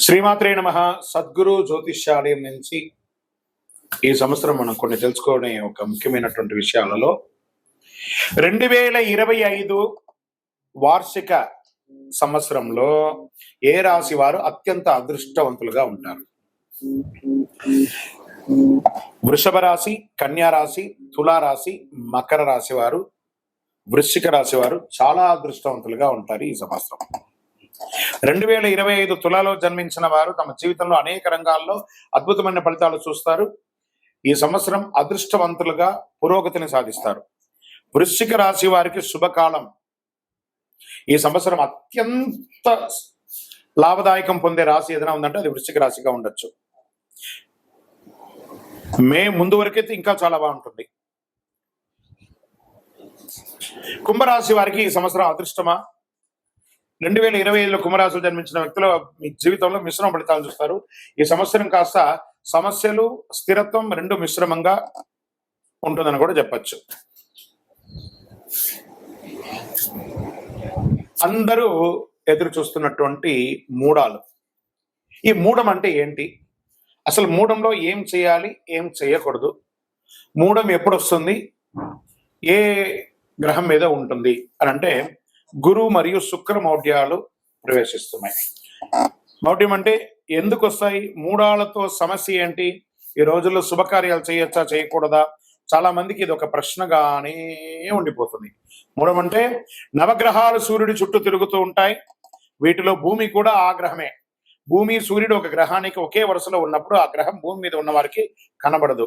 శ్రీమాత్రే నమః. సద్గురు జ్యోతిష్యాలయం నుంచి ఈ సంవత్సరం మనం కొన్ని తెలుసుకోవడం ఒక ముఖ్యమైనటువంటి విషయాలలో 2025 వార్షిక సంవత్సరంలో ఏ రాశి వారు అత్యంత అదృష్టవంతులుగా ఉంటారు? వృషభ రాశి, కన్యా రాశి, తులా రాశి, మకర రాశి వారు, వృశ్చిక రాశి వారు చాలా అదృష్టవంతులుగా ఉంటారు ఈ సంవత్సరం. 2025 తులాలో జన్మించిన వారు తమ జీవితంలో అనేక రంగాల్లో అద్భుతమైన ఫలితాలు చూస్తారు. ఈ సంవత్సరం అదృష్టవంతులుగా పురోగతిని సాధిస్తారు. వృశ్చిక రాశి వారికి శుభకాలం. ఈ సంవత్సరం అత్యంత లాభదాయకం పొందే రాశి ఏదైనా ఉందంటే అది వృశ్చిక రాశిగా ఉండొచ్చు. మే ముందు వరకైతే ఇంకా చాలా బాగుంటుంది. కుంభరాశి వారికి ఈ సంవత్సరం అదృష్టమా? 2025లో కుంభరాశిలో జన్మించిన వ్యక్తులు మీ జీవితంలో మిశ్రమ ఫలితాలు చూస్తారు. ఈ సంవత్సరం కాస్త సమస్యలు, స్థిరత్వం రెండు మిశ్రమంగా ఉంటుందని కూడా చెప్పచ్చు. అందరూ ఎదురు చూస్తున్నటువంటి మూడాలు. ఈ మూడం అంటే ఏంటి? అసలు మూడంలో ఏం చేయాలి, ఏం చేయకూడదు, మూడం ఎప్పుడు వస్తుంది, ఏ గ్రహం మీద ఉంటుంది అని అంటే గురు మరియు శుక్ర మౌఢ్యాలు ప్రవేశిస్తున్నాయి. మౌఢ్యం అంటే ఎందుకు వస్తాయి? మూడాలతో సమస్య ఏంటి? ఈ రోజుల్లో శుభకార్యాలు చేయొచ్చా, చేయకూడదా? చాలా మందికి ఇది ఒక ప్రశ్నగానే ఉండిపోతుంది. మూడం అంటే నవగ్రహాలు సూర్యుడి చుట్టూ తిరుగుతూ ఉంటాయి. వీటిలో భూమి కూడా ఆ గ్రహమే. భూమి, సూర్యుడు ఒక గ్రహానికి ఒకే వరుసలో ఉన్నప్పుడు ఆ గ్రహం భూమి మీద ఉన్న వారికి కనబడదు.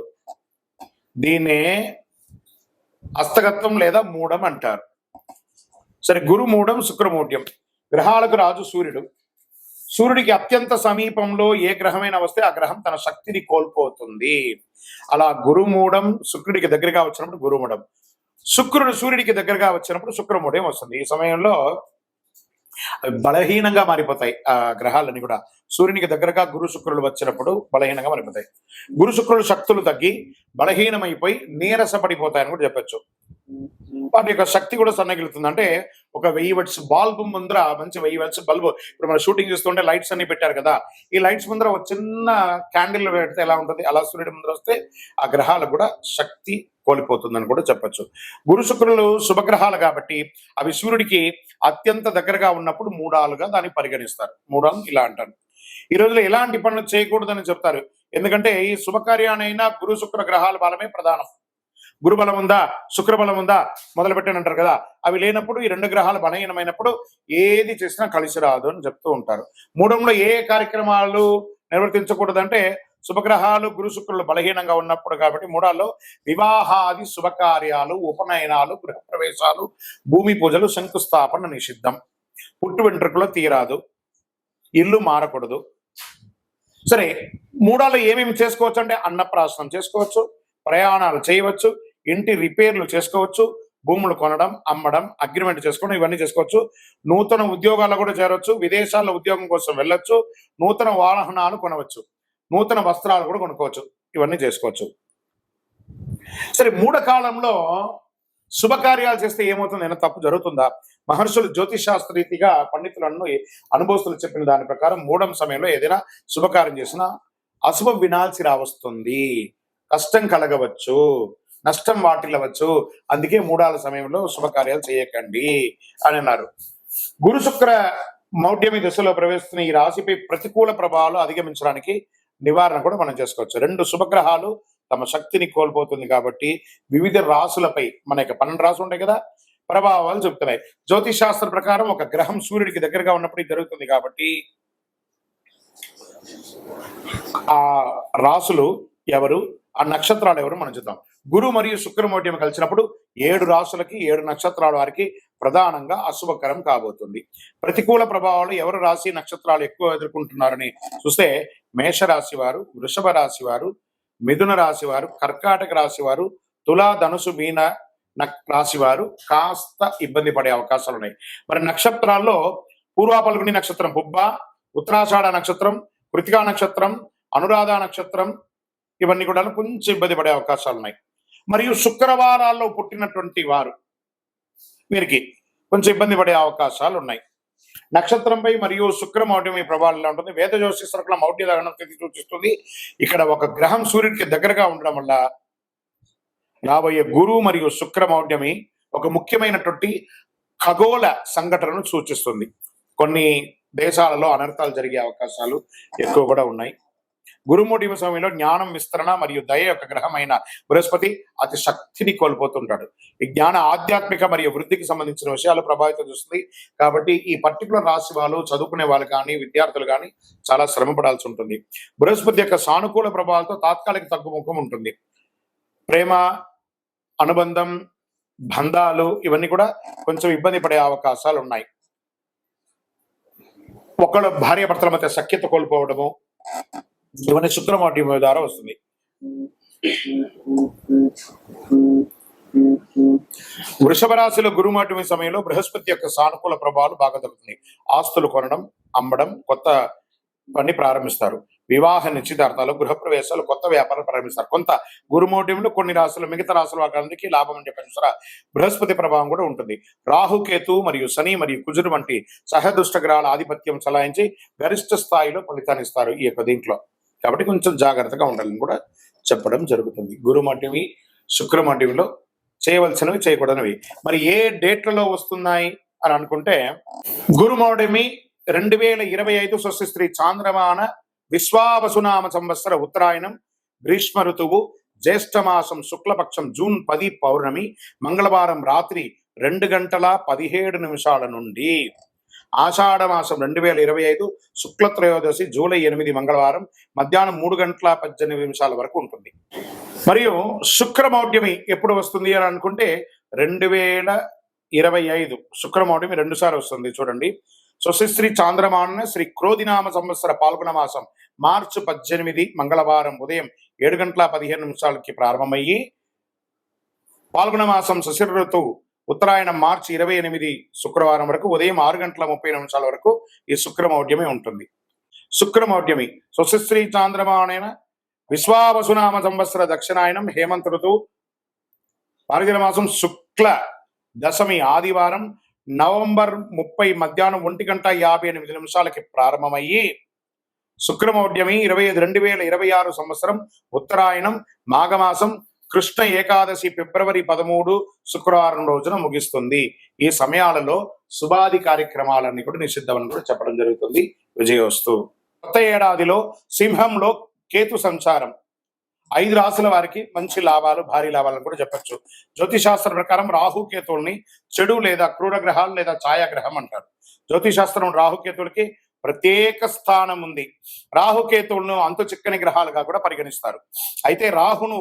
దీన్నే హస్తగత్వం లేదా మూడం అంటారు. సరే, గురు మూడం, శుక్రమూఢ్యం. గ్రహాలకు రాజు సూర్యుడు. సూర్యుడికి అత్యంత సమీపంలో ఏ గ్రహమైనా వస్తే ఆ గ్రహం తన శక్తిని కోల్పోతుంది. అలా గురుమూఢం శుక్రుడికి దగ్గరగా వచ్చినప్పుడు గురుమూఢం, శుక్రుడు సూర్యుడికి దగ్గరగా వచ్చినప్పుడు శుక్రమూఢం వస్తుంది. ఈ సమయంలో బలహీనంగా మారిపోతాయి ఆ గ్రహాలన్నీ కూడా. సూర్యునికి దగ్గరగా గురు శుక్రులు వచ్చినప్పుడు బలహీనంగా మారిపోతాయి. గురు శుక్రులు శక్తులు తగ్గి బలహీనమైపోయి నీరసపడిపోతాయని కూడా చెప్పచ్చు. వాటి యొక్క శక్తి కూడా సన్నగిలుతుంది. అంటే ఒక 1000 వాట్స్ బల్బు ముందర, మంచి 1000 వాట్స్ బల్బు, ఇప్పుడు మనం షూటింగ్ చూస్తుంటే లైట్స్ అన్ని పెట్టారు కదా, ఈ లైట్స్ ముందర ఒక చిన్న క్యాండిల్ పెడితే ఎలా ఉంటుంది, అలా సూర్యుడి ముందర వస్తే ఆ గ్రహాలకు కూడా శక్తి కోల్పోతుందని కూడా చెప్పచ్చు. గురు శుక్రులు శుభగ్రహాలు కాబట్టి అవి సూర్యుడికి అత్యంత దగ్గరగా ఉన్నప్పుడు మూడాలుగా దాన్ని పరిగణిస్తారు. మూడాలు ఇలా అంటారు. ఈ రోజులో ఎలాంటి పనులు చేయకూడదని చెప్తారు. ఎందుకంటే ఈ శుభకార్యానైనా గురు శుక్ర గ్రహాల బలమే ప్రధానం. గురుబలం ఉందా, శుక్రబలం ఉందా మొదలు పెట్టానంటారు కదా, అవి లేనప్పుడు ఈ రెండు గ్రహాలు బలహీనమైనప్పుడు ఏది చేసినా కలిసి రాదు అని చెప్తూ ఉంటారు. మూడంలో ఏ కార్యక్రమాలు నిర్వర్తించకూడదంటే శుభగ్రహాలు గురు శుక్రులు బలహీనంగా ఉన్నప్పుడు కాబట్టి మూడాల్లో వివాహాది శుభకార్యాలు, ఉపనయనాలు, గృహప్రవేశాలు, భూమి పూజలు, శంకుస్థాపన నిషిద్ధం. పుట్టు వెంట్రుకలు తీరాదు, ఇల్లు మారకూడదు. సరే, మూడాల్లో ఏమేమి చేసుకోవచ్చు అంటే అన్నప్రాసనం చేసుకోవచ్చు, ప్రయాణాలు చేయవచ్చు, ఇంటి రిపేర్లు చేసుకోవచ్చు, భూములు కొనడం, అమ్మడం, అగ్రిమెంట్ చేసుకోవడం, ఇవన్నీ చేసుకోవచ్చు. నూతన ఉద్యోగాల్లో కూడా చేరవచ్చు, విదేశాల్లో ఉద్యోగం కోసం వెళ్ళొచ్చు, నూతన వాహనాలు కొనవచ్చు, నూతన వస్త్రాలు కూడా కొనుక్కోవచ్చు, ఇవన్నీ చేసుకోవచ్చు. సరే, మూఢ కాలంలో శుభకార్యాలు చేస్తే ఏమవుతుంది? ఏమైనా తప్పు జరుగుతుందా? మహర్షులు జ్యోతిషాస్త్ర రీతిగా పండితులను అనుభవస్తులు చెప్పిన దాని ప్రకారం మూఢం సమయంలో ఏదైనా శుభకార్యం చేసినా అశుభం వినాల్సి రావస్తుంది, కష్టం కలగవచ్చు, నష్టం వాటిల్లవచ్చు. అందుకే మూడాల సమయంలో శుభకార్యాలు చేయకండి అని అన్నారు. గురు శుక్ర మౌఢ్యమి దశలో ప్రవేశిస్తున్న ఈ రాశిపై ప్రతికూల ప్రభావాలు అధిగమించడానికి నివారణ కూడా మనం చేసుకోవచ్చు. రెండు శుభగ్రహాలు తమ శక్తిని కోల్పోతుంది కాబట్టి వివిధ రాశులపై, మన యొక్క 12 రాశులు ఉంటాయి కదా, ప్రభావాలు చెప్తున్నాయి. జ్యోతిష్ శాస్త్ర ప్రకారం ఒక గ్రహం సూర్యుడికి దగ్గరగా ఉన్నప్పుడు ఇది జరుగుతుంది కాబట్టి ఆ రాశులు ఎవరు, ఆ నక్షత్రాలు ఎవరు మనం చూద్దాం. గురు మరియు శుక్రమౌఢ్యం కలిసినప్పుడు 7 రాశులకి 7 నక్షత్రాల వారికి ప్రధానంగా అశుభకరం కాబోతుంది. ప్రతికూల ప్రభావాలు ఎవరు రాశి నక్షత్రాలు ఎక్కువ ఎదుర్కొంటున్నారని చూస్తే మేషరాశి వారు, వృషభ రాశి వారు, మిథున రాశి వారు, కర్కాటక రాశి వారు, తులా, ధనుసు, మీన రాశి వారు కాస్త ఇబ్బంది పడే అవకాశాలు ఉన్నాయి. మరి నక్షత్రాల్లో పూర్వ పల్గుని నక్షత్రం పుబ్బ, ఉత్తరాషాఢ నక్షత్రం, కృతికా నక్షత్రం, అనురాధ నక్షత్రం, ఇవన్నీ కూడా కొంచెం ఇబ్బంది పడే అవకాశాలు ఉన్నాయి. మరియు శుక్రవారాల్లో పుట్టినటువంటి వారు వీరికి కొంచెం ఇబ్బంది పడే అవకాశాలు ఉన్నాయి. నక్షత్రంపై మరియు శుక్రమౌఢ్యమి ప్రభావం ఎలా ఉంటుంది? వేద జ్యోతిషశాస్త్రంలో మౌఢ్య లగ్నం తిథి సూచిస్తుంది. ఇక్కడ ఒక గ్రహం సూర్యుడికి దగ్గరగా ఉండడం వల్ల రాబోయే గురు మరియు శుక్రమౌఢ్యమి ఒక ముఖ్యమైనటువంటి ఖగోళ సంఘటనను సూచిస్తుంది. కొన్ని దేశాలలో అనర్థాలు జరిగే అవకాశాలు ఎక్కువ కూడా ఉన్నాయి. గురుమౌఢ్యమి సమయంలో జ్ఞానం విస్తరణ మరియు దయ యొక్క గ్రహమైన బృహస్పతి అతి శక్తిని కోల్పోతుంటాడు. ఈ జ్ఞాన ఆధ్యాత్మిక మరియు వృద్ధికి సంబంధించిన విషయాలు ప్రభావితం చేస్తుంది. కాబట్టి ఈ పర్టికులర్ రాశి వాళ్ళు, చదువుకునే వాళ్ళు కానీ, విద్యార్థులు కానీ చాలా శ్రమ పడాల్సి ఉంటుంది. బృహస్పతి యొక్క సానుకూల ప్రభావాలతో తాత్కాలిక తగ్గుముఖం ఉంటుంది. ప్రేమ, అనుబంధం, బంధాలు ఇవన్నీ కూడా కొంచెం ఇబ్బంది పడే అవకాశాలు ఉన్నాయి. ఒకళ్ళు భార్యాభర్తల మధ్య సఖ్యత కోల్పోవడము ఇవన్నీ శుక్రమౌఢ్యమి ద్వారా వస్తుంది. వృషభ రాశిలో గురుమౌఢ్యమి సమయంలో బృహస్పతి యొక్క సానుకూల ప్రభావాలు బాగా తగ్గుతుంది. ఆస్తులు కొనడం, అమ్మడం, కొత్త పని ప్రారంభిస్తారు. వివాహ నిశ్చితార్థాలు, గృహప్రవేశాలు, కొత్త వ్యాపారాలు ప్రారంభిస్తారు. కొంత గురుమౌఢ్యంలో కొన్ని రాశులు మిగతా రాశుల వారికి లాభం అని చెప్పిన బృహస్పతి ప్రభావం కూడా ఉంటుంది. రాహుకేతు మరియు శని మరియు కుజుడు వంటి సహదుష్ట గ్రహాల ఆధిపత్యం చలాయించి గరిష్ట స్థాయిలో ఫలితాన్ని ఇస్తారు ఈ యొక్క దీంట్లో. కాబట్టి కొంచెం జాగ్రత్తగా ఉండాలని కూడా చెప్పడం జరుగుతుంది. గురుమౌఢ్యమి, శుక్రమౌఢ్యంలో చేయవలసినవి, చేయకూడనివి. మరి ఏ డేట్లలో వస్తున్నాయి అని అనుకుంటే, గురుమౌఢ్యమి 2025 స్వస్తి చాంద్రమాన విశ్వావసునామ సంవత్సర ఉత్తరాయణం, గ్రీష్మ ఋతువు, జ్యేష్ఠమాసం శుక్లపక్షం జూన్ 10 పౌర్ణమి, మంగళవారం రాత్రి 2:17 నుండి ఆషాఢ మాసం 2025 శుక్లత్రయోదశి జూలై 8 మంగళవారం మధ్యాహ్నం 3:18 వరకు ఉంటుంది. మరియు శుక్రమౌఢ్యమి ఎప్పుడు వస్తుంది అని అనుకుంటే 2025 శుక్రమౌఢ్యమి 2 సార్లు వస్తుంది. చూడండి, స్వస్తి చాంద్రమాన శ్రీ క్రోధినామ సంవత్సర పాల్గొన మాసం మార్చి 18 మంగళవారం ఉదయం 7:15 ప్రారంభమయ్యి, పాల్గొన మాసం శశిర ఋతువు ఉత్తరాయణం మార్చి 28 శుక్రవారం వరకు ఉదయం 6:30 వరకు ఈ శుక్రమౌఢ్యమి ఉంటుంది. శుక్రమౌఢ్యమి స్వస్తి చాంద్రమాన విశ్వావసునామ సంవత్సర దక్షిణాయనం హేమంత ఋతువు మార్గశిర మాసం శుక్ల దశమి ఆదివారం నవంబర్ 30 మధ్యాహ్నం 1:58 ప్రారంభమయ్యి, శుక్రమౌఢ్యమి 2026 సంవత్సరం ఉత్తరాయణం మాఘమాసం కృష్ణ ఏకాదశి ఫిబ్రవరి 13 శుక్రవారం రోజున ముగిస్తుంది. ఈ సమయాలలో శుభాది కార్యక్రమాలన్నీ కూడా నిషిద్ధమని కూడా చెప్పడం జరుగుతుంది. విజయోస్తు. కొత్త ఏడాదిలో సింహంలో కేతు సంచారం 5 రాశుల వారికి మంచి లాభాలు, భారీ లాభాలను కూడా చెప్పచ్చు. జ్యోతిశాస్త్రం ప్రకారం రాహుకేతువుల్ని చెడు లేదా క్రూర గ్రహాలు లేదా ఛాయాగ్రహం అంటారు. జ్యోతిశాస్త్రం రాహుకేతువులకి ప్రత్యేక స్థానం ఉంది. రాహుకేతువులను అంతు చిక్కని గ్రహాలుగా కూడా పరిగణిస్తారు. అయితే రాహును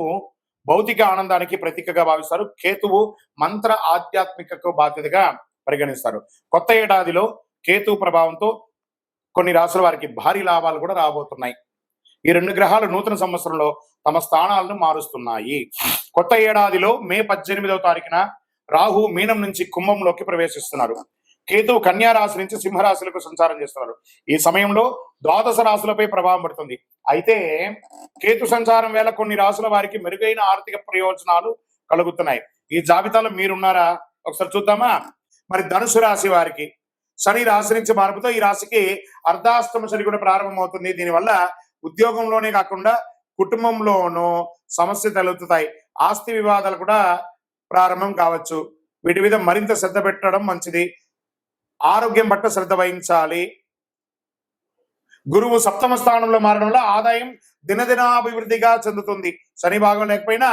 భౌతిక ఆనందానికి ప్రతీకగా భావిస్తారు. కేతువు మంత్ర ఆధ్యాత్మికకు బాధ్యతగా పరిగణిస్తారు. కొత్త ఏడాదిలో కేతు ప్రభావంతో కొన్ని రాశుల వారికి భారీ లాభాలు కూడా రాబోతున్నాయి. ఈ 2 గ్రహాలు నూతన సంవత్సరంలో తమ స్థానాలను మారుస్తున్నాయి. కొత్త ఏడాదిలో మే 18వ తారీఖున రాహు మీనం నుంచి కుంభంలోకి ప్రవేశిస్తున్నారు. కేతువు కన్యా రాశి నుంచి సింహరాశులకు సంచారం చేస్తున్నారు. ఈ సమయంలో ద్వాదశ రాశులపై ప్రభావం పడుతుంది. అయితే కేతు సంచారం వేళ కొన్ని రాశుల వారికి మెరుగైన ఆర్థిక ప్రయోజనాలు కలుగుతున్నాయి. ఈ జాబితాలో మీరున్నారా? ఒకసారి చూద్దామా. మరి ధనుసు రాశి వారికి శని రాశి నుంచి మార్పుతో ఈ రాశికి అర్ధాష్టమ శని కూడా ప్రారంభమవుతుంది. దీనివల్ల ఉద్యోగంలోనే కాకుండా కుటుంబంలోనూ సమస్య తలెత్తుతాయి. ఆస్తి వివాదాలు కూడా ప్రారంభం కావచ్చు. వీటి మీద మరింత శ్రద్ధ పెట్టడం మంచిది. ఆరోగ్యం పట్ల శ్రద్ధ వహించాలి. గురువు సప్తమ స్థానంలో మారడం వల్ల ఆదాయం దినదినాభివృద్ధిగా చెందుతుంది. శని భాగం లేకపోయినా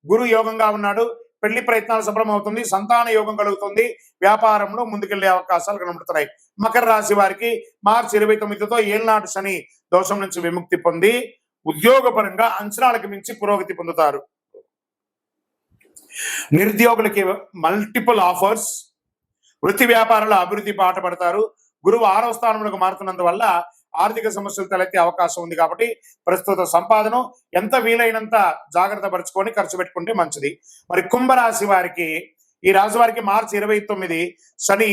గురు యోగంగా ఉన్నాడు. పెళ్లి ప్రయత్నాలు సఫలమవుతుంది. సంతాన యోగం కలుగుతుంది. వ్యాపారంలో ముందుకెళ్లే అవకాశాలు కనబడుతున్నాయి. మకర రాశి వారికి మార్చి 29తో ఏళ్నాటి శని దోషం నుంచి విముక్తి పొంది ఉద్యోగపరంగా అంచనాలకు మించి పురోగతి పొందుతారు. నిరుద్యోగులకి మల్టిపుల్ ఆఫర్స్, వృత్తి వ్యాపారాల అభివృద్ధి బాట పడతారు. గురువు 6వ స్థానంలోకి మారుతున్నందువల్ల ఆర్థిక సమస్యలు తలెత్తే అవకాశం ఉంది. కాబట్టి ప్రస్తుత సంపాదన ఎంత వీలైనంత జాగ్రత్త పరుచుకొని ఖర్చు పెట్టుకుంటే మంచిది. మరి కుంభరాశి వారికి, ఈ రాశి వారికి మార్చి 29 శని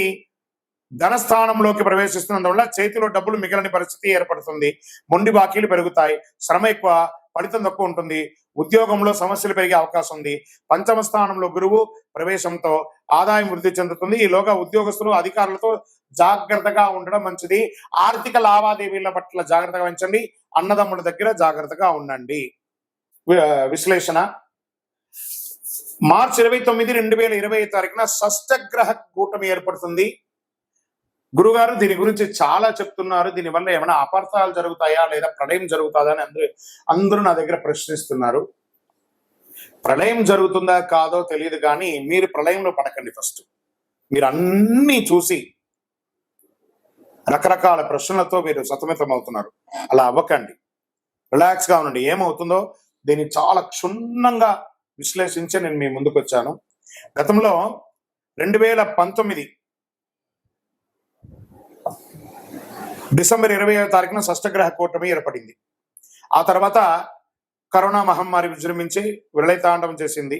ధనస్థానంలోకి ప్రవేశిస్తున్నందువల్ల చేతిలో డబ్బులు మిగలని పరిస్థితి ఏర్పడుతుంది. మొండి బాకీలు పెరుగుతాయి. శ్రమ ఎక్కువ, ఫలితం తక్కువ ఉంటుంది. ఉద్యోగంలో సమస్యలు పెరిగే అవకాశం ఉంది. పంచమ స్థానంలో గురువు ప్రవేశంతో ఆదాయం వృద్ధి చెందుతుంది. ఈలోగా ఉద్యోగస్తులు అధికారులతో జాగ్రత్తగా ఉండడం మంచిది. ఆర్థిక లావాదేవీల పట్ల జాగ్రత్తగా వహించండి. అన్నదమ్ముల దగ్గర జాగ్రత్తగా ఉండండి. విశ్లేషణ. మార్చి 29, 2025 తారీఖున షష్టగ్రహ కూటమి ఏర్పడుతుంది. గురుగారు దీని గురించి చాలా చెప్తున్నారు, దీనివల్ల ఏమైనా అపార్థాలు జరుగుతాయా లేదా ప్రళయం జరుగుతుందా అని అందరూ నా దగ్గర ప్రశ్నిస్తున్నారు. ప్రళయం జరుగుతుందా కాదో తెలియదు, కానీ మీరు ప్రళయంలో పడకండి. ఫస్ట్ మీరు అన్ని చూసి రకరకాల ప్రశ్నలతో మీరు సతమతం అవుతున్నారు. అలా అవ్వకండి, రిలాక్స్ గా ఉండండి. ఏమవుతుందో దీన్ని చాలా క్షుణ్ణంగా విశ్లేషించి నేను మీ ముందుకు వచ్చాను. గతంలో 2019 డిసెంబర్ 20వ తారీఖున షష్టగ్రహ కూటమి ఏర్పడింది. ఆ తర్వాత కరోనా మహమ్మారి విజృంభించి విలయతాండవం చేసింది.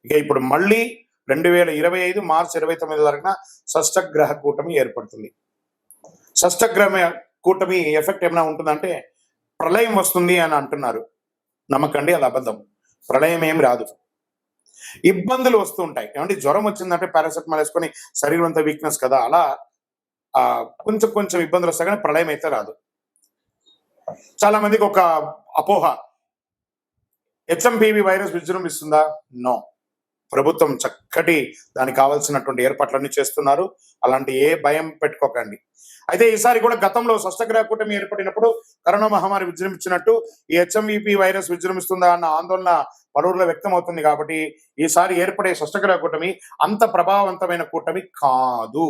ఇక ఇప్పుడు మళ్ళీ 2025 మార్చి 29 తారీఖున షష్టగ్రహ కూటమి ఏర్పడుతుంది. షష్టగ్రహ కూటమి ఎఫెక్ట్ ఏమైనా ఉంటుందంటే ప్రళయం వస్తుంది అని అంటున్నారు. నమ్మకండి, అది అబద్ధం. ప్రళయం ఏం రాదు. ఇబ్బందులు వస్తూ ఉంటాయి. ఏమంటే జ్వరం వచ్చిందంటే పారాసెటమాల్ వేసుకొని శరీరం అంతా వీక్నెస్ కదా, అలా కొంచెం కొంచెం ఇబ్బందులు వస్తాయి, కానీ ప్రళయం అయితే రాదు. చాలా మందికి ఒక అపోహ, హెచ్ఎంపివి వైరస్ విజృంభిస్తుందా? నో. ప్రభుత్వం చక్కటి దానికి కావాల్సినటువంటి ఏర్పాట్లన్నీ చేస్తున్నారు. అలాంటి ఏ భయం పెట్టుకోకండి. అయితే ఈసారి కూడా గతంలో షష్టగ్రహ కూటమి ఏర్పడినప్పుడు కరోనా మహమ్మారి విజృంభించినట్టు ఈ హెచ్ఎంవిపి వైరస్ విజృంభిస్తుందా అన్న ఆందోళన పలువురిలో వ్యక్తం అవుతుంది. కాబట్టి ఈసారి ఏర్పడే షష్టగ్రహ కూటమి అంత ప్రభావవంతమైన కూటమి కాదు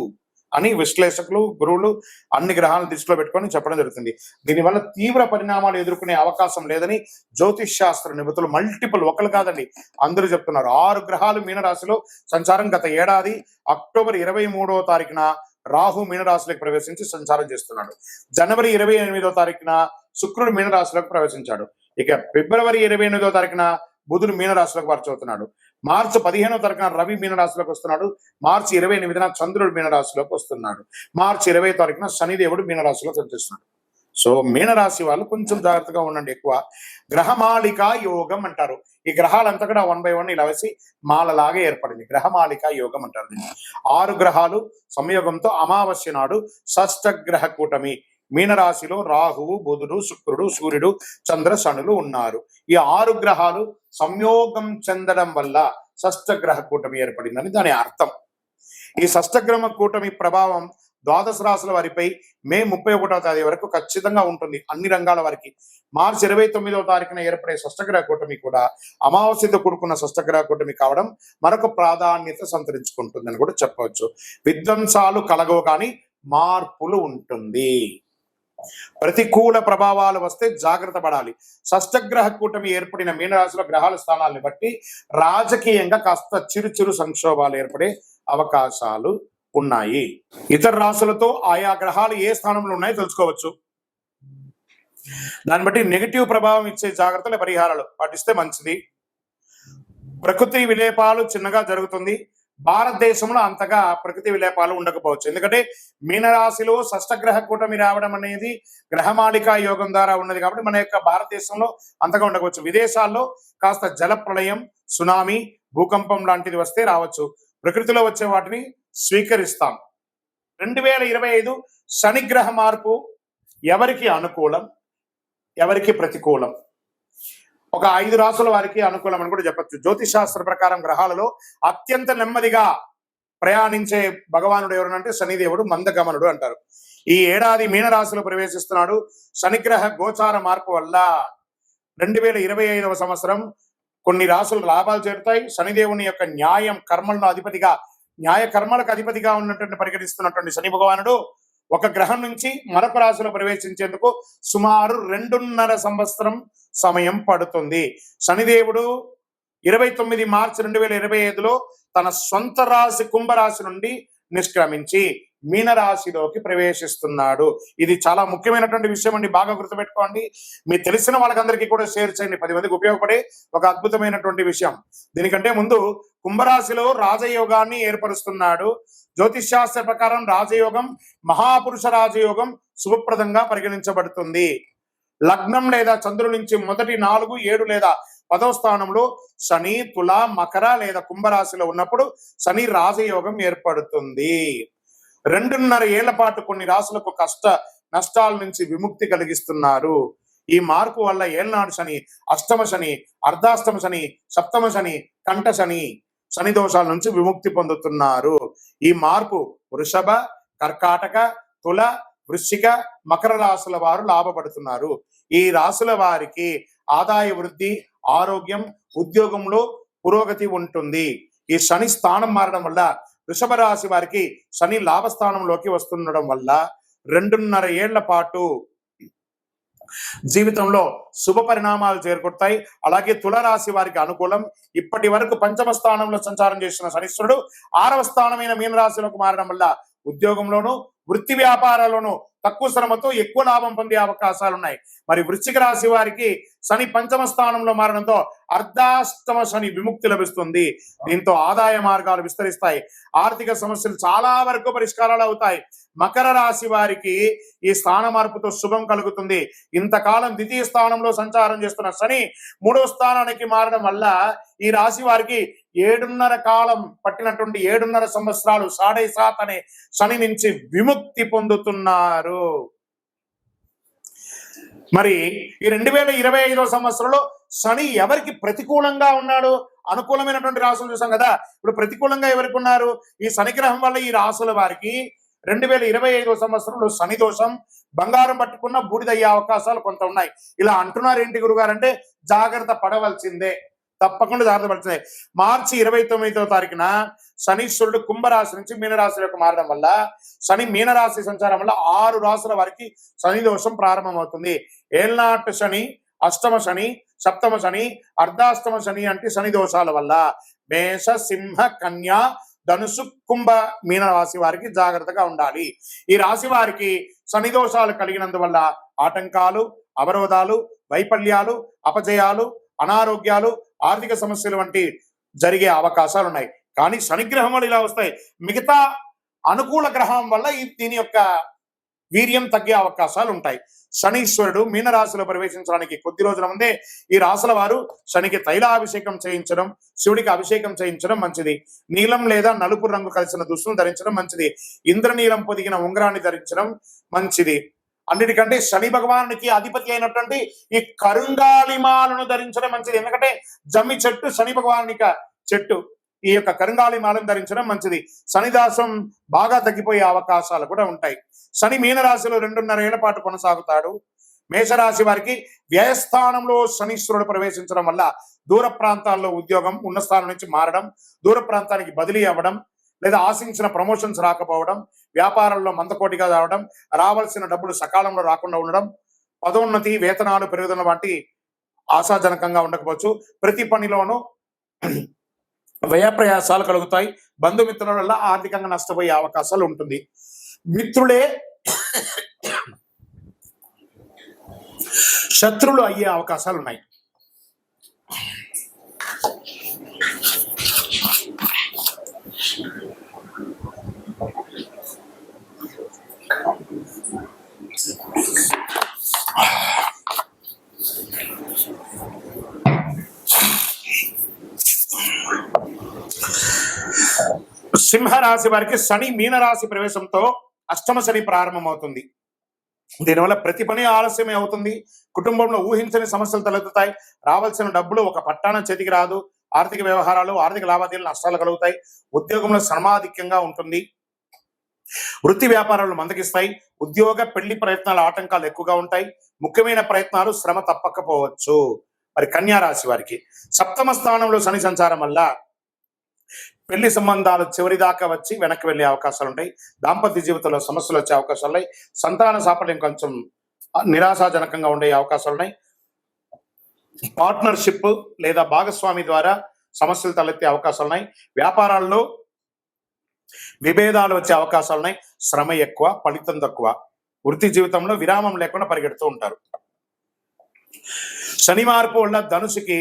అని విశ్లేషకులు, గురువులు అన్ని గ్రహాలను దృష్టిలో పెట్టుకొని చెప్పడం జరుగుతుంది. దీనివల్ల తీవ్ర పరిణామాలు ఎదుర్కొనే అవకాశం లేదని జ్యోతిష్ శాస్త్ర నిపుణులు మల్టిపుల్, ఒకరు కాదండి అందరూ చెప్తున్నారు. 6 గ్రహాలు మీనరాశిలో సంచారం. గత ఏడాది అక్టోబర్ 23వ తారీఖున రాహు మీనరాశిలోకి ప్రవేశించి సంచారం చేస్తున్నాడు. జనవరి 28వ తారీఖున శుక్రుడు మీనరాశిలోకి ప్రవేశించాడు. ఇక ఫిబ్రవరి 28వ తారీఖున బుధుడు మీనరాశిలోకి మార్చవుతున్నాడు. మార్చి 15వ తారీఖున రవి మీనరాశిలోకి వస్తున్నాడు. మార్చి 28న చంద్రుడు మీనరాశిలోకి వస్తున్నాడు. మార్చి 20వ తారీఖున శనిదేవుడు మీనరాశిలోకి వచ్చేస్తున్నాడు. సో మీనరాశి వాళ్ళు కొంచెం జాగ్రత్తగా ఉండండి. ఎక్కువ గ్రహమాలిక యోగం అంటారు. ఈ గ్రహాలంతా కూడా 1 by 1 ఇలా వేసి మాలలాగా ఏర్పడింది. గ్రహమాలిక యోగం అంటారు. 6 గ్రహాలు సంయోగంతో అమావాస్య నాడు షష్టగ్రహ కూటమి మీనరాశిలో రాహువు, బుధుడు, శుక్రుడు, సూర్యుడు, చంద్ర, శనులు ఉన్నారు. ఈ 6 గ్రహాలు సంయోగం చెందడం వల్ల షష్టగ్రహ కూటమి ఏర్పడిందని దాని అర్థం. ఈ షష్టగ్రహ కూటమి ప్రభావం ద్వాదశ రాశుల వారిపై మే 31వ తేదీ వరకు ఖచ్చితంగా ఉంటుంది, అన్ని రంగాల వారికి. మార్చి 29వ తారీఖున ఏర్పడే షష్టగ్రహ కూటమి కూడా అమావాస్యతో కూడుకున్న షష్టగ్రహ కూటమి కావడం మరొక ప్రాధాన్యత సంతరించుకుంటుందని కూడా చెప్పవచ్చు. విధ్వంసాలు కలగవు, కానీ మార్పులు ఉంటుంది. ప్రతికూల ప్రభావాలు వస్తే జాగ్రత్త పడాలి. షష్టగ్రహ కూటమి ఏర్పడిన మీనరాశిలో గ్రహాల స్థానాలను బట్టి రాజకీయంగా కాస్త చిరు సంక్షోభాలు ఏర్పడే అవకాశాలు ఉన్నాయి. ఇతర రాశులతో ఆయా గ్రహాలు ఏ స్థానంలో ఉన్నాయో తెలుసుకోవచ్చు. దాన్ని బట్టి నెగిటివ్ ప్రభావం ఇచ్చే జాగ్రత్తల పరిహారాలు పాటిస్తే మంచిది. ప్రకృతి విలేపాలు చిన్నగా జరుగుతుంది. భారతదేశంలో అంతగా ప్రకృతి విలేపాలు ఉండకపోవచ్చు. ఎందుకంటే మీనరాశిలో షష్టగ్రహ కూటమి రావడం అనేది గ్రహమాలిక యోగం ద్వారా ఉన్నది కాబట్టి మన యొక్క భారతదేశంలో అంతగా ఉండకపోవచ్చు. విదేశాల్లో కాస్త జల ప్రళయం, సునామీ, భూకంపం లాంటిది వస్తే రావచ్చు. ప్రకృతిలో వచ్చే వాటిని స్వీకరిస్తాం. 2025 శనిగ్రహ మార్పు ఎవరికి అనుకూలం, ఎవరికి ప్రతికూలం? ఒక 5 రాశుల వారికి అనుకూలం అని కూడా చెప్పచ్చు. జ్యోతిష్ శాస్త్ర ప్రకారం గ్రహాలలో అత్యంత నెమ్మదిగా ప్రయాణించే భగవానుడు ఎవరనంటే శనిదేవుడు, మందగమనుడు అంటారు. ఈ ఏడాది మీనరాశిలో ప్రవేశిస్తున్నాడు. శనిగ్రహ గోచార మార్పు వల్ల 2025వ సంవత్సరం కొన్ని రాశులు లాభాలు చేరుతాయి. శనిదేవుని యొక్క న్యాయం కర్మలను అధిపతిగా, న్యాయ కర్మలకు అధిపతిగా ఉన్నటువంటి పరిగణిస్తున్నటువంటి శని భగవానుడు ఒక గ్రహం నుంచి మరొక రాశిలో ప్రవేశించేందుకు సుమారు 2.5 సంవత్సరం సమయం పడుతుంది. శనిదేవుడు 29 మార్చి 2025లో తన సొంత రాశి కుంభరాశి నుండి నిష్క్రమించి మీనరాశిలోకి ప్రవేశిస్తున్నాడు. ఇది చాలా ముఖ్యమైనటువంటి విషయం అండి, బాగా గుర్తుపెట్టుకోండి. మీకు తెలిసిన వాళ్ళకందరికీ కూడా షేర్ చేయండి. 10 మందికి ఉపయోగపడే ఒక అద్భుతమైనటువంటి విషయం. దీనికంటే ముందు కుంభరాశిలో రాజయోగాన్ని ఏర్పరుస్తున్నాడు. జ్యోతిష్ శాస్త్ర ప్రకారం రాజయోగం మహాపురుష రాజయోగం శుభప్రదంగా పరిగణించబడుతుంది. లగ్నం లేదా చంద్రుడి నుంచి మొదటి 4, 7 లేదా 10వ స్థానంలో శని, తుల, మకర లేదా కుంభరాశిలో ఉన్నప్పుడు శని రాజయోగం ఏర్పడుతుంది. 2.5 ఏళ్ల పాటు కొన్ని రాసులకు కష్ట నష్టాల నుంచి విముక్తి కలిగిస్తున్నారు. ఈ మార్పు వల్ల ఏళ్నాడు శని, అష్టమ శని, అర్ధాష్టమ శని, సప్తమ శని, కంఠ శని శని దోషాల నుంచి విముక్తి పొందుతున్నారు. ఈ మార్పు వృషభ, కర్కాటక, తుల, వృశ్చిక, మకర రాశుల వారు లాభపడుతున్నారు. ఈ రాశుల వారికి ఆదాయ వృద్ధి, ఆరోగ్యం, ఉద్యోగంలో పురోగతి ఉంటుంది. ఈ శని స్థానం మారడం వల్ల వృషభ రాశి వారికి శని లాభస్థానంలోకి వస్తుండడం వల్ల 2.5 ఏళ్ల పాటు జీవితంలో శుభ పరిణామాలు చేకూరుతాయి. అలాగే తులరాశి వారికి అనుకూలం. ఇప్పటి వరకు పంచమ స్థానంలో సంచారం చేసిన శనీశ్వరుడు 6వ స్థానమైన మీనరాశిలోకి మారడం వల్ల ఉద్యోగంలోను, వృత్తి వ్యాపారాల్లోనూ తక్కువ శ్రమతో ఎక్కువ లాభం పొందే అవకాశాలు ఉన్నాయి. మరి వృశ్చిక రాశి వారికి శని పంచమ స్థానంలో మారడంతో అర్ధాష్టమ శని విముక్తి లభిస్తుంది. దీంతో ఆదాయ మార్గాలు విస్తరిస్తాయి. ఆర్థిక సమస్యలు చాలా వరకు పరిష్కారాలు అవుతాయి. మకర రాశి వారికి ఈ స్థాన మార్పుతో శుభం కలుగుతుంది. ఇంతకాలం ద్వితీయ స్థానంలో సంచారం చేస్తున్న శని 3వ స్థానానికి మారడం వల్ల ఈ రాశి వారికి 7.5 కాలం పట్టినటువంటి 7.5 సంవత్సరాలు 7.5 అనే శని నుంచి విముక్తి పొందుతున్నారు. మరి ఈ 2025వ సంవత్సరంలో శని ఎవరికి ప్రతికూలంగా ఉన్నాడు? అనుకూలమైనటువంటి రాశులు చూసాం కదా. ఇప్పుడు ప్రతికూలంగా ఎవరికి ఉన్నారు? ఈ శని గ్రహం వల్ల ఈ రాశుల వారికి 2025వ సంవత్సరంలో శని దోషం, బంగారం పట్టుకున్న బూడిదయ్యే అవకాశాలు కొంత ఉన్నాయి. ఇలా అంటున్నారు ఏంటి గురుగారు అంటే జాగ్రత్త పడవలసిందే, తప్పకుండా జాగ్రత్త పడుతుంది. మార్చి 29వ తారీఖున శనీశ్వరుడు కుంభరాశి నుంచి మీనరాశిలోకి మారడం వల్ల శని మీనరాశి సంచారం వల్ల 6 రాశుల వారికి శని దోషం ప్రారంభమవుతుంది. ఏళ్నాటి శని, అష్టమ శని, సప్తమ శని, అర్ధాష్టమ శని అంటే శని దోషాల వల్ల మేష, సింహ, కన్యా, ధనుసు, కుంభ, మీన రాశి వారికి జాగ్రత్తగా ఉండాలి. ఈ రాశి వారికి శని దోషాలు కలిగినందువల్ల ఆటంకాలు, అవరోధాలు, వైఫల్యాలు, అపజయాలు, అనారోగ్యాలు, ఆర్థిక సమస్యలు వంటి జరిగే అవకాశాలు ఉన్నాయి. కానీ శనిగ్రహం వల్ల ఇలా వస్తాయి. మిగతా అనుకూల గ్రహం వల్ల దీని యొక్క వీర్యం తగ్గే అవకాశాలు ఉంటాయి. శనీశ్వరుడు మీనరాశిలో ప్రవేశించడానికి కొద్ది రోజుల ముందే ఈ రాశుల వారు శనికి తైలాభిషేకం చేయించడం, శివుడికి అభిషేకం చేయించడం మంచిది. నీలం లేదా నలుపు రంగు కలిసిన దుస్తులు ధరించడం మంచిది. ఇంద్రనీలం పొదిగిన ఉంగరాన్ని ధరించడం మంచిది. అన్నిటికంటే శని భగవానునికి అధిపతి అయినటువంటి ఈ కరుంగాళిమాలను ధరించడం మంచిది. ఎందుకంటే జమ్మి చెట్టు శని భగవానునిక చెట్టు. ఈ యొక్క కరుంగాళిమాలను ధరించడం మంచిది. శనిదాసం బాగా తగ్గిపోయే అవకాశాలు కూడా ఉంటాయి. శని మీనరాశిలో 2.5 ఏళ్ల పాటు కొనసాగుతాడు. మేషరాశి వారికి వ్యయస్థానంలో శనీశ్వరుడు ప్రవేశించడం వల్ల దూర ప్రాంతాల్లో ఉద్యోగం, ఉన్న స్థానం నుంచి మారడం, దూర ప్రాంతానికి బదిలీ అవ్వడం, లేదా ఆశించిన ప్రమోషన్స్ రాకపోవడం, వ్యాపారంలో మందకోటిగా రావడం, రావాల్సిన డబ్బులు సకాలంలో రాకుండా ఉండడం, పదోన్నతి, వేతనాలు పెరుగుదల వంటి ఆశాజనకంగా ఉండకపోవచ్చు. ప్రతి పనిలోనూ వ్యయ ప్రయాసాలు కలుగుతాయి. బంధుమిత్రుల వల్ల ఆర్థికంగా నష్టపోయే అవకాశాలు ఉంటుంది. మిత్రులే శత్రువులు అయ్యే అవకాశాలు ఉన్నాయి. సింహరాశి వారికి శని మీనరాశి ప్రవేశంతో అష్టమ శని ప్రారంభమవుతుంది. దీనివల్ల ప్రతి పని ఆలస్యమే అవుతుంది. కుటుంబంలో ఊహించని సమస్యలు తలెత్తుతాయి. రావాల్సిన డబ్బులు ఒక పట్టాన చేతికి రాదు. ఆర్థిక వ్యవహారాలు, ఆర్థిక లావాదేవీలు నష్టాలు కలుగుతాయి. ఉద్యోగంలో శ్రమాధిక్యంగా ఉంటుంది. వృత్తి వ్యాపారాలు మందగిస్తాయి. ఉద్యోగ, పెళ్లి ప్రయత్నాల ఆటంకాలు ఎక్కువగా ఉంటాయి. ముఖ్యమైన ప్రయత్నాలు శ్రమ తప్పకపోవచ్చు. మరి కన్యా రాశి వారికి సప్తమ స్థానంలో శని సంచారం వల్ల పెళ్లి సంబంధాలు చివరి దాకా వచ్చి వెనక్కి వెళ్లే అవకాశాలు ఉంటాయి. దాంపత్య జీవితంలో సమస్యలు వచ్చే అవకాశాలు ఉన్నాయి. సంతాన సాఫల్యం కొంచెం నిరాశాజనకంగా ఉండే అవకాశాలు ఉన్నాయి. పార్ట్నర్షిప్ లేదా భాగస్వామి ద్వారా సమస్యలు తలెత్తే అవకాశాలు ఉన్నాయి. వ్యాపారాల్లో విభేదాలు వచ్చే అవకాశాలు ఉన్నాయి. శ్రమ ఎక్కువ, ఫలితం తక్కువ. వృత్తి జీవితంలో విరామం లేకుండా పరిగెడుతూ ఉంటారు. శని మార్పు వల్ల ధనుసుకి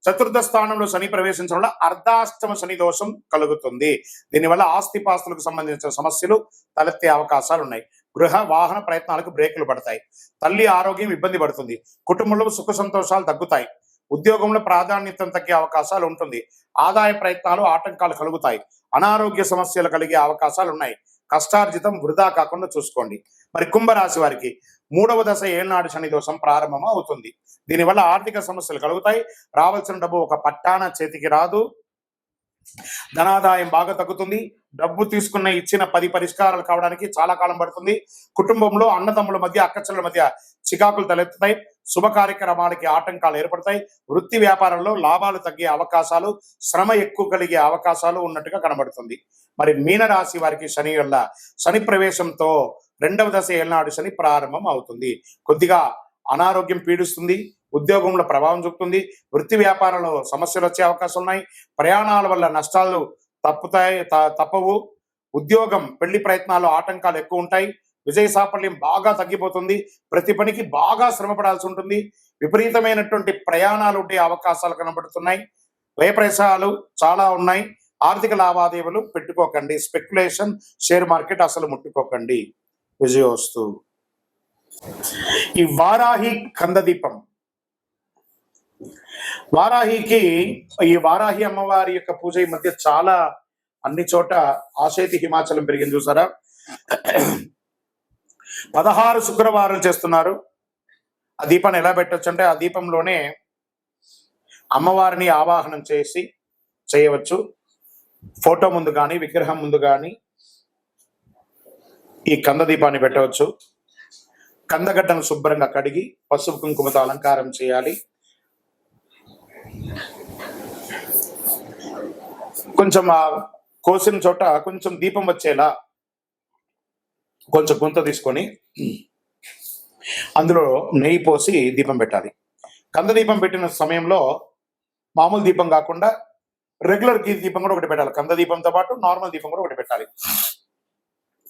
చతుర్థ స్థానంలో శని ప్రవేశించడం వల్ల అర్ధాష్టమ శని దోషం కలుగుతుంది. దీనివల్ల ఆస్తిపాస్తులకు సంబంధించిన సమస్యలు తలెత్తే అవకాశాలు ఉన్నాయి. గృహ, వాహన ప్రయత్నాలకు బ్రేకులు పడతాయి. తల్లి ఆరోగ్యం ఇబ్బంది పడుతుంది. కుటుంబంలో సుఖ సంతోషాలు తగ్గుతాయి. ఉద్యోగంలో ప్రాధాన్యత తగ్గే అవకాశాలు ఉంటుంది. ఆదాయ ప్రయత్నాలు ఆటంకాలు కలుగుతాయి. అనారోగ్య సమస్యలు కలిగే అవకాశాలు ఉన్నాయి. కష్టార్జితం వృధా కాకుండా చూసుకోండి. మరి కుంభరాశి వారికి 3వ దశ ఏళ్నాడు శని దోషం ప్రారంభం అవుతుంది. దీనివల్ల ఆర్థిక సమస్యలు కలుగుతాయి. రావాల్సిన డబ్బు ఒక పట్టాన చేతికి రాదు. ధనాదాయం బాగా తగ్గుతుంది. డబ్బు తీసుకున్న ఇచ్చిన 10 పరిష్కారాలు కావడానికి చాలా కాలం పడుతుంది. కుటుంబంలో అన్నదమ్ముల మధ్య అక్కచెల్లెల మధ్య చికాకులు తలెత్తుతాయి. శుభ కార్యక్రమాలకి ఆటంకాలు ఏర్పడతాయి. వృత్తి వ్యాపారంలో లాభాలు తగ్గే అవకాశాలు, శ్రమ ఎక్కువ కలిగే అవకాశాలు ఉన్నట్టుగా కనబడుతుంది. మరి మీనరాశి వారికి శని ప్రవేశంతో 2వ దశ ఏళ్నాడు శని ప్రారంభం అవుతుంది. కొద్దిగా అనారోగ్యం పీడిస్తుంది. ఉద్యోగంలో ప్రభావం చూపుతుంది. వృత్తి వ్యాపారంలో సమస్యలు వచ్చే అవకాశాలు ఉన్నాయి. ప్రయాణాల వల్ల నష్టాలు తప్పవు. ఉద్యోగం పెళ్లి ప్రయత్నాల్లో ఆటంకాలు ఎక్కువ ఉంటాయి. విజయ సాఫల్యం బాగా తగ్గిపోతుంది. ప్రతి పనికి బాగా శ్రమపడాల్సి ఉంటుంది. విపరీతమైనటువంటి ప్రయాణాలు ఉండే అవకాశాలు కనబడుతున్నాయి. వ్యయ ప్రయాసాలు చాలా ఉన్నాయి. ఆర్థిక లావాదేవీలు పెట్టుకోకండి. స్పెక్యులేషన్, షేర్ మార్కెట్ అసలు ముట్టుకోకండి. విజయోస్తు. ఈ వారాహి కందదీపం, ఈ వారాహి అమ్మవారి యొక్క పూజ ఈ మధ్య చాలా అన్ని చోట ఆశైతి హిమాచలం పెరిగింది చూసారా. 16 శుక్రవారాలు చేస్తున్నారు. ఆ దీపాన్ని ఎలా పెట్టచ్చు అంటే, ఆ దీపంలోనే అమ్మవారిని ఆవాహనం చేయవచ్చు. ఫోటో ముందు కానీ విగ్రహం ముందు కానీ ఈ కంద దీపాన్ని పెట్టవచ్చు. కందగడ్డను శుభ్రంగా కడిగి పసుపు కుంకుమతో అలంకారం చేయాలి. కొంచెం ఆ కోసిన చోట కొంచెం దీపం వచ్చేలా కొంచెం గుంత తీసుకొని అందులో నెయ్యి పోసి దీపం పెట్టాలి. కంద దీపం పెట్టిన సమయంలో మామూలు దీపం కాకుండా రెగ్యులర్ దీపం కూడా ఒకటి పెట్టాలి. కంద దీపంతో పాటు నార్మల్ దీపం కూడా ఒకటి పెట్టాలి.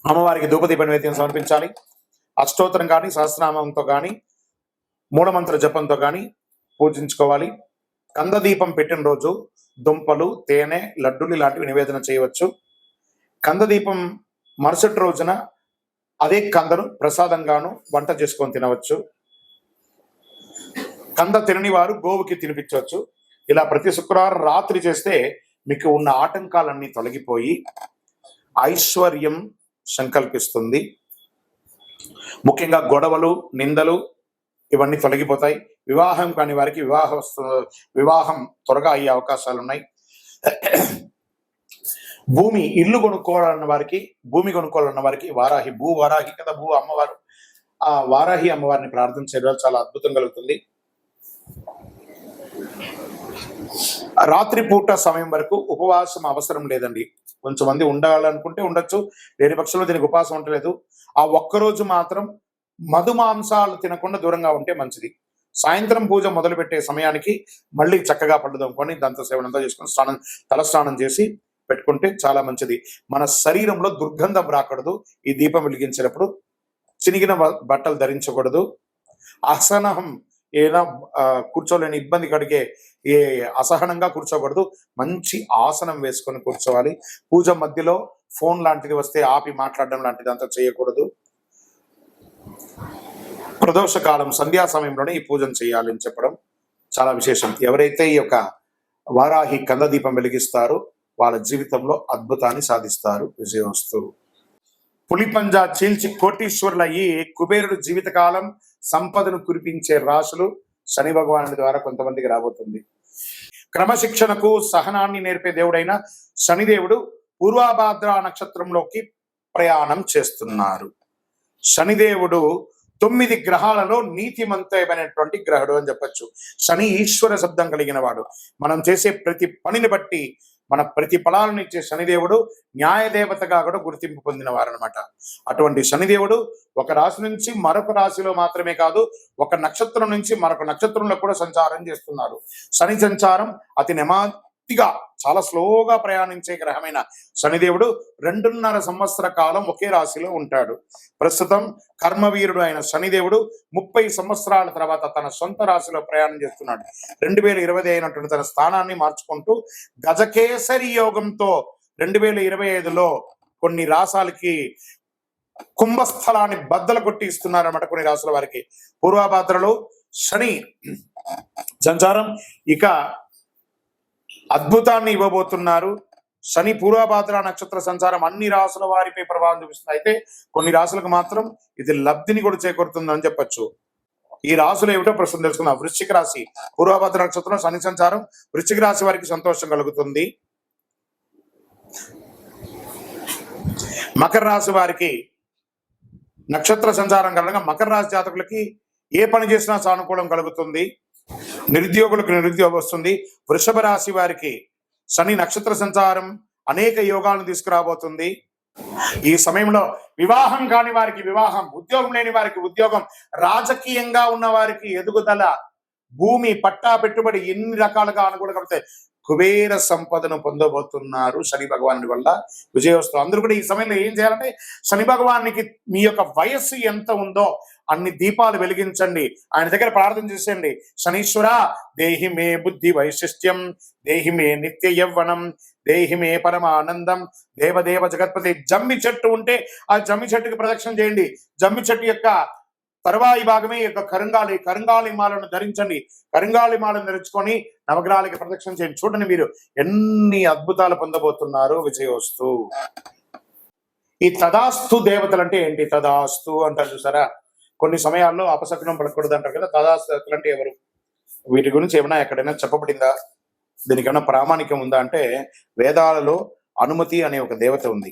అమ్మవారికి ధూపదీప నైవేద్యం సమర్పించాలి. అష్టోత్తరం కానీ సహస్రనామంతో కానీ మూఢమంత్ర జపంతో కానీ పూజించుకోవాలి. కంద దీపం పెట్టిన రోజు దుంపలు, తేనె, లడ్డులు ఇలాంటివి నివేదన చేయవచ్చు. కంద దీపం మరుసటి రోజున అదే కందను ప్రసాదంగాను వంట చేసుకొని తినవచ్చు. కంద తినని వారు గోవుకి తినిపించవచ్చు. ఇలా ప్రతి శుక్రవారం రాత్రి చేస్తే మీకు ఉన్న ఆటంకాలన్నీ తొలగిపోయి ఐశ్వర్యం సంకల్పిస్తుంది. ముఖ్యంగా గొడవలు, నిందలు ఇవన్నీ తొలగిపోతాయి. వివాహం కాని వారికి వివాహం త్వరగా అయ్యే అవకాశాలు ఉన్నాయి. ఇల్లు కొనుక్కోవాలన్న వారికి, భూమి కొనుక్కోవాలన్న వారికి వారాహి కదా, భూ అమ్మవారు, ఆ వారాహి అమ్మవారిని ప్రార్థించే చాలా అద్భుతం కలుగుతుంది. రాత్రి పూట సమయం వరకు ఉపవాసం అవసరం లేదండి. కొంచెమంది ఉండాలనుకుంటే ఉండొచ్చు, లేని పక్షంలో దీనికి ఉపవాసం ఉండలేదు. ఆ ఒక్కరోజు మాత్రం మధు మాంసాలు తినకుండా దూరంగా ఉంటే మంచిది. సాయంత్రం పూజ మొదలు పెట్టే సమయానికి మళ్ళీ చక్కగా పళ్ళు దొంగకొని దంత సేవనంతా చేసుకొని తలస్నానం చేసి పెట్టుకుంటే చాలా మంచిది. మన శరీరంలో దుర్గంధం రాకూడదు. ఈ దీపం వెలిగించినప్పుడు చినిగిన బట్టలు ధరించకూడదు. అసహనం ఏదైనా కూర్చోలేని ఇబ్బంది కలిగే అసహనంగా కూర్చోకూడదు. మంచి ఆసనం వేసుకొని కూర్చోవాలి. పూజ మధ్యలో ఫోన్ లాంటిది వస్తే ఆపి మాట్లాడడం లాంటిది అంతా చేయకూడదు. ప్రదోష కాలం సంధ్యా సమయంలోనే ఈ పూజను చేయాలని చెప్పడం చాలా విశేషం. ఎవరైతే ఈ యొక్క వారాహి కంద దీపం వెలిగిస్తారో వాళ్ళ జీవితంలో అద్భుతాన్ని సాధిస్తారు. విజయోస్తు. పులిపంజా చీల్చి కోటీశ్వరులయ్యి కుబేరుడు జీవితకాలం సంపదను కురిపించే రాశులు శని భగవానుడి ద్వారా కొంతమందికి రాబోతుంది. క్రమశిక్షణకు సహనాన్ని నేర్పే దేవుడైన శనిదేవుడు పూర్వభాద్ర నక్షత్రంలోకి ప్రయాణం చేస్తున్నారు. శనిదేవుడు 9 గ్రహాలలో నీతిమంతమైనటువంటి గ్రహుడు అని చెప్పచ్చు. శని ఈశ్వర శబ్దం కలిగిన వాడు. మనం చేసే ప్రతి పనిని బట్టి మన ప్రతిఫలాలను ఇచ్చే శనిదేవుడు న్యాయదేవతగా కూడా గుర్తింపు పొందిన వారు అనమాట. అటువంటి శనిదేవుడు ఒక రాశి నుంచి మరొక రాశిలో మాత్రమే కాదు, ఒక నక్షత్రం నుంచి మరొక నక్షత్రంలో కూడా సంచారం చేస్తున్నారు. శని సంచారం అతి నెమ్మదిగా చాలా స్లోగా ప్రయాణించే గ్రహమైన శనిదేవుడు 2.5 సంవత్సర కాలం ఒకే రాశిలో ఉంటాడు. ప్రస్తుతం కర్మవీరుడు అయిన శనిదేవుడు 30 సంవత్సరాల తర్వాత తన సొంత రాశిలో ప్రయాణం చేస్తున్నాడు. 2020 అయినటువంటి తన స్థానాన్ని మార్చుకుంటూ గజకేసరి యోగంతో 2025లో కొన్ని రాశాలకి కుంభస్థలాన్ని బద్దలు కొట్టి ఇస్తున్నారన్నమాట. కొన్ని రాశుల వారికి పూర్వభాద్రలో శని సంచారం ఇక అద్భుతాన్ని ఇవ్వబోతున్నారు. శని పూర్వభాద్ర నక్షత్ర సంచారం అన్ని రాసుల వారిపై ప్రభావం చూపిస్తుంది. అయితే కొన్ని రాసులకు మాత్రం ఇది లబ్ధిని కూడా చేకూరుతుందని చెప్పొచ్చు. ఈ రాసులు ఏమిటో ప్రస్తుతం తెలుసుకుందాం. వృశ్చిక రాశి పూర్వభద్ర నక్షత్రం శని సంచారం వృశ్చిక రాశి వారికి సంతోషం కలుగుతుంది. మకర రాశి వారికి నక్షత్ర సంచారం కారణంగా మకర రాశి జాతకులకి ఏ పని చేసినా సానుకూలం కలుగుతుంది. నిరుద్యోగులకు నిరుద్యోగం వస్తుంది. వృషభ రాశి వారికి శని నక్షత్ర సంచారం అనేక యోగాలను తీసుకురాబోతుంది. ఈ సమయంలో వివాహం కాని వారికి వివాహం, ఉద్యోగం లేని వారికి ఉద్యోగం, రాజకీయంగా ఉన్న వారికి ఎదుగుదల, భూమి పట్టా పెట్టుబడి ఎన్ని రకాలుగా అనుకూలంగా పడతాయి. కుబేర సంపదను పొందబోతున్నారు శని భగవానుడి వల్ల విజయోస్తు. అందరూ కూడా ఈ సమయంలో ఏం చేయాలంటే శని భగవానికి మీ యొక్క వయస్సు ఎంత ఉందో అన్ని దీపాలు వెలిగించండి, ఆయన దగ్గర ప్రార్థన చేసేయండి. శనీశ్వర దేహి మే బుద్ధి వైశిష్ట్యం, దేహి మే నిత్య యవ్వనం, దేహి మే పరమానందం, దేవదేవ జగత్పతి. జమ్మి చెట్టు ఉంటే ఆ జమ్మి చెట్టుకి ప్రదక్షిణ చేయండి. జమ్మి చెట్టు యొక్క తర్వాయి భాగమే యొక్క కరుంగాలి మాలను ధరించండి. కరుంగాలి మాలను ధరించుకొని నవగ్రహాలకి ప్రదక్షిణ చేయండి. చూడండి మీరు ఎన్ని అద్భుతాలు పొందబోతున్నారు. విజయోస్తు. ఈ తదాస్తు దేవతలు అంటే ఏంటి? తదాస్తు అంటారు చూసారా, కొన్ని సమయాల్లో అపశకునం పలకూడదు అంటారు కదా. తదాస్తు దేవతలు అంటే ఎవరు? వీటి గురించి ఏమైనా ఎక్కడైనా చెప్పబడిందా? దీనికి ఏమైనా ప్రామాణికం ఉందా అంటే వేదాలలో అనుమతి అనే ఒక దేవత ఉంది.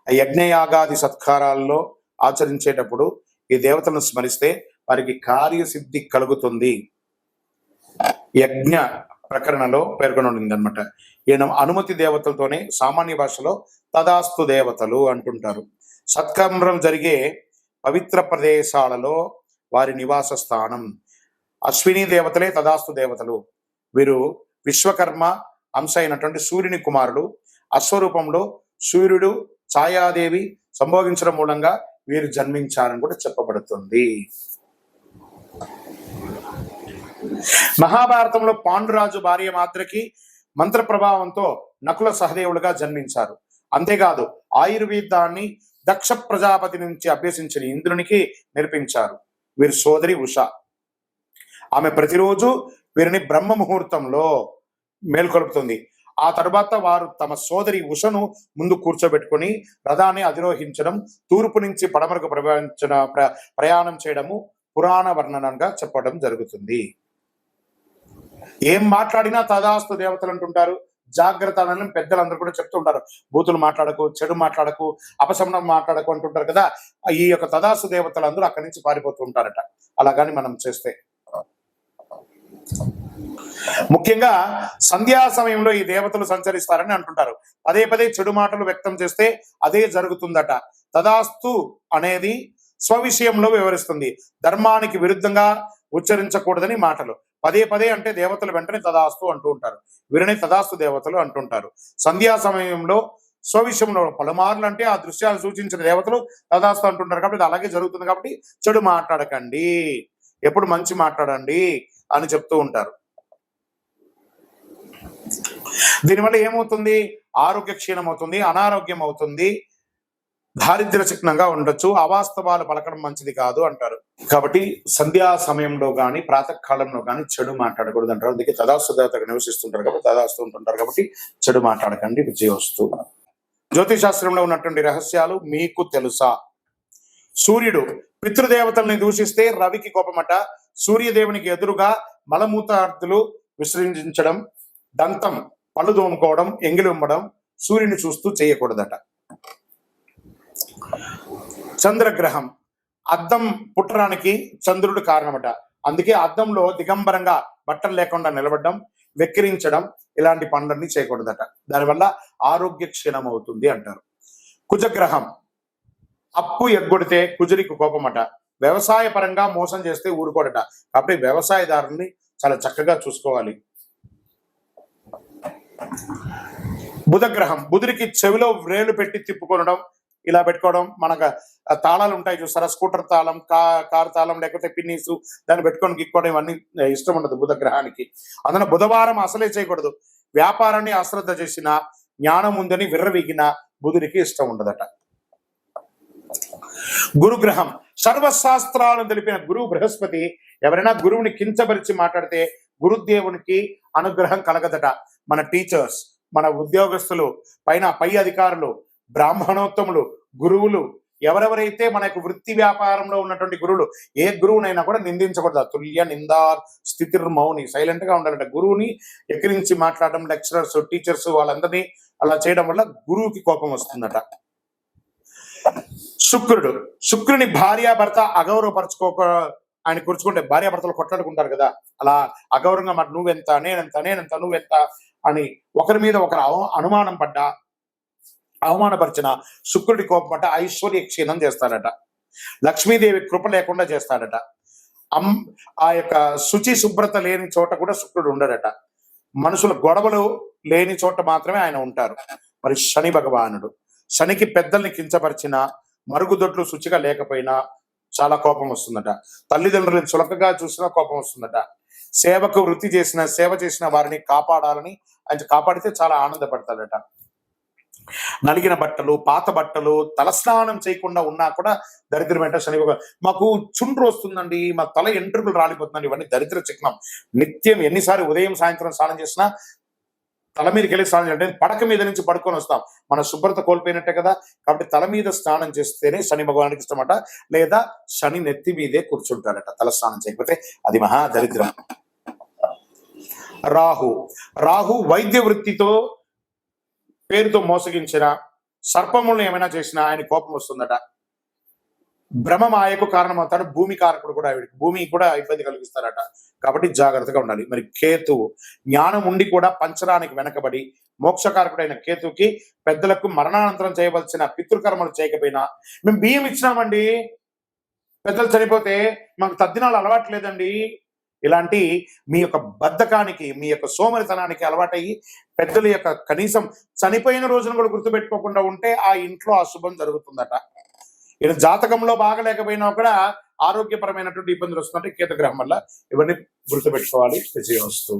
ఆ యజ్ఞయాగాది సత్కారాల్లో ఆచరించేటప్పుడు ఈ దేవతలను స్మరిస్తే వారికి కార్యసిద్ధి కలుగుతుంది. యజ్ఞ ప్రకరణలో పేర్కొనబడింది అనమాట. ఈయన అనుమతి దేవతలతోనే సామాన్య భాషలో తదాస్తు దేవతలు అంటుంటారు. సత్కర్మలు జరిగే పవిత్ర ప్రదేశాలలో వారి నివాస స్థానం. అశ్విని దేవతలే తదాస్తు దేవతలు. వీరు విశ్వకర్మ అంశ అయినటువంటి సూర్యుని కుమారుడు. అశ్వరూపంలో సూర్యుడు ఛాయాదేవి సంభోగించడం మూలంగా వీరు జన్మించారని కూడా చెప్పబడుతుంది. మహాభారతంలో పాండురాజు భార్య మాద్రికి మంత్ర ప్రభావంతో నకుల సహదేవులుగా జన్మించారు. అంతేకాదు ఆయుర్వేదాన్ని దక్ష ప్రజాపతి నుంచి అభ్యసించిన ఇంద్రునికి నేర్పించారు. వీరి సోదరి ఉష. ఆమె ప్రతిరోజు వీరిని బ్రహ్మ ముహూర్తంలో మేల్కొల్పుతుంది. ఆ తర్వాత వారు తమ సోదరి ఉషను ముందు కూర్చోబెట్టుకుని రథాన్ని అధిరోహించడం, తూర్పు నుంచి పడమరకు ప్రయాణం చేయడము పురాణ వర్ణనంగా చెప్పడం జరుగుతుంది. ఏం మాట్లాడినా తదాస్తు దేవతలు అంటుంటారు. జాగ్రత్త అని పెద్దలందరూ కూడా చెప్తూ ఉంటారు. బూతులు మాట్లాడకు, చెడు మాట్లాడకు, అపశమనం మాట్లాడకు అంటుంటారు కదా. ఈ యొక్క తదాస్తు దేవతలు అందరూ అక్కడి నుంచి పారిపోతూ ఉంటారట. అలాగని మనం చేస్తే ముఖ్యంగా సంధ్యా సమయంలో ఈ దేవతలు సంచరిస్తారని అంటుంటారు. పదే పదే చెడు మాటలు వ్యక్తం చేస్తే అదే జరుగుతుందట. తదాస్తు అనేది స్వవిషయంలో వివరిస్తుంది. ధర్మానికి విరుద్ధంగా ఉచ్చరించకూడదని మాటలు. పదే పదే అంటే దేవతలు వెంటనే తదాస్తు అంటూ ఉంటారు. వీరిని తదాస్తు దేవతలు అంటుంటారు. సంధ్యా సమయంలో స్వవిషయంలో పలుమార్లు అంటే ఆ దృశ్యాలు సూచించిన దేవతలు తదాస్తు అంటుంటారు. కాబట్టి అలాగే జరుగుతుంది. కాబట్టి చెడు మాట్లాడకండి, ఎప్పుడు మంచి మాట్లాడండి అని చెప్తూ ఉంటారు. దీనివల్ల ఏమవుతుంది? ఆరోగ్య క్షీణం అవుతుంది, అనారోగ్యం అవుతుంది, దారిద్ర్య చిహ్నంగా ఉండొచ్చు, అవాస్తవాలు పలకడం మంచిది కాదు అంటారు. కాబట్టి సంధ్యా సమయంలో కానీ ప్రాతకాలంలో కానీ చెడు మాట్లాడకూడదు అంటారు. అందుకే తదాస్తు దేవతగా నివసిస్తుంటారు కాబట్టి తదాస్తు ఉంటుంటారు కాబట్టి చెడు మాట్లాడకండి. విజయోస్తు. జ్యోతిశాస్త్రంలో ఉన్నటువంటి రహస్యాలు మీకు తెలుసా? సూర్యుడు పితృదేవతల్ని దూషిస్తే రవికి కోపమట. సూర్యదేవునికి ఎదురుగా మలమూత్రాదులు విసర్జించడం, దంతం పళ్ళు దోముకోవడం, ఎంగిలి ఉమ్మడం సూర్యుని చూస్తూ చేయకూడదట. చంద్రగ్రహం అద్దం పుట్టడానికి చంద్రుడు కారణమట. అందుకే అద్దంలో దిగంబరంగా బట్టలు లేకుండా నిలబడడం, వెక్కిరించడం ఇలాంటి పనులన్నీ చేయకూడదట. దానివల్ల ఆరోగ్య క్షీణం అవుతుంది అంటారు. కుజగ్రహం అప్పు ఎగ్గొడితే కుజుడికి కోపమట. వ్యవసాయ పరంగా మోసం చేస్తే ఊరుకోడట. కాబట్టి వ్యవసాయదారుల్ని చాలా చక్కగా చూసుకోవాలి. బుధగ్రహం బుధుడికి చెవిలో వ్రేలు పెట్టి తిప్పుకొనడం, ఇలా పెట్టుకోవడం. మనకు తాళాలు ఉంటాయి చూస్తారా, స్కూటర్ తాళం, కారు తాళం, లేకపోతే పిన్నీసు, దాన్ని పెట్టుకొని గిక్కోవడం ఇవన్నీ ఇష్టం ఉండదు బుధగ్రహానికి. అందున బుధవారం అసలే చేయకూడదు. వ్యాపారాన్ని అశ్రద్ధ చేసిన, జ్ఞానం ఉందని విర్రవీగిన బుధుడికి ఇష్టం ఉండదట. గురుగ్రహం సర్వశాస్త్రాలను తెలిపిన గురువు బృహస్పతి ఎవరైనా గురువుని కించపరిచి మాట్లాడితే గురుదేవునికి అనుగ్రహం కలగదట. మన టీచర్స్, మన ఉద్యోగస్తులు, పై అధికారులు, బ్రాహ్మణోత్తములు, గురువులు, ఎవరెవరైతే మనకు వృత్తి వ్యాపారంలో ఉన్నటువంటి గురువులు, ఏ గురువునైనా కూడా నిందించకూడదు. తుల్య నిందార్ స్థితిర్మౌని, సైలెంట్ గా ఉండాలంట. గురువుని ఎక్కిరించి మాట్లాడడం, లెక్చరర్స్, టీచర్స్ వాళ్ళందరినీ అలా చేయడం వల్ల గురువుకి కోపం వస్తుందట. శుక్రుని భార్యాభర్త అగౌరవపరచుకోక, ఆయన కూర్చుకుంటే భార్యాభర్తలు కొట్లాడుకుంటారు కదా, అలా అగౌరవంగా మరి నువ్వెంత, నేనెంత, నువ్వెంత అని ఒకరి మీద ఒకరు అనుమానం పడ్డా, అవమానపరిచిన శుక్రుడి కోపం అంటే ఐశ్వర్య క్షీణం చేస్తాడట. లక్ష్మీదేవి కృప లేకుండా చేస్తాడట. ఆ యొక్క శుచి శుభ్రత లేని చోట కూడా శుక్రుడు ఉండడట. మనుషుల గొడవలు లేని చోట మాత్రమే ఆయన ఉంటారు. మరి శని భగవానుడు, శనికి పెద్దల్ని కించపరిచిన, మరుగుదొడ్లు శుచిగా లేకపోయినా చాలా కోపం వస్తుందట. తల్లిదండ్రులను చులకగా చూసినా కోపం వస్తుందట. సేవకు వృత్తి చేసిన, సేవ చేసిన వారిని కాపాడాలని, ఆయన కాపాడితే చాలా ఆనందపడతాడట. నలిగిన బట్టలు, పాత బట్టలు, తలస్నానం చేయకుండా ఉన్నా కూడా దరిద్రం వెంట శని భగవాన్. మాకు చుండ్రు వస్తుందండి, మా తల ఎంట్రుకలు రాలిపోతుందండి, ఇవన్నీ దరిద్ర చిహ్నం. నిత్యం ఎన్నిసార్లు ఉదయం సాయంత్రం స్నానం చేసినా తల మీదకి వెళ్ళి స్నానం చేయాలి. పడక మీద నుంచి పడుకొని వస్తాం, మన శుభ్రత కోల్పోయినట్టే కదా. కాబట్టి తల మీద స్నానం చేస్తేనే శని భగవానికి ఇష్టమట. లేదా శని నెత్తి మీదే కూర్చుంటాడట తల స్నానం చేయకపోతే, అది మహా దరిద్రం. రాహు వైద్య వృత్తితో పేరుతో మోసగించిన, సర్పములను ఏమైనా చేసినా ఆయన కోపం వస్తుందట. భ్రమమాయకు కారణమవుతాడు. భూమి కారకుడు కూడా, ఆవిడికి భూమి కూడా ఇబ్బంది కలిగిస్తారట. కాబట్టి జాగ్రత్తగా ఉండాలి. మరి కేతు, జ్ఞానం ఉండి కూడా పంచడానికి వెనకబడి, మోక్షకారకుడైన కేతుకి పెద్దలకు మరణానంతరం చేయవలసిన పితృకర్మలు చేయకపోయినా, మేము బియ్యం ఇచ్చినామండి, పెద్దలు చనిపోతే మాకు తద్దినాలు అలవాట్లేదండి, ఇలాంటి మీ యొక్క బద్ధకానికి, మీ యొక్క సోమరితనానికి అలవాటయ్యి పెద్దల యొక్క కనీసం చనిపోయిన రోజును కూడా గుర్తుపెట్టుకోకుండా ఉంటే ఆ ఇంట్లో అశుభం జరుగుతుందట. ఈయన జాతకంలో బాగలేకపోయినా కూడా ఆరోగ్యపరమైనటువంటి ఇబ్బందులు వస్తుందంటే కేతుగ్రహం వల్ల. ఇవన్నీ గుర్తుపెట్టుకోవాలి. విజయవస్తు.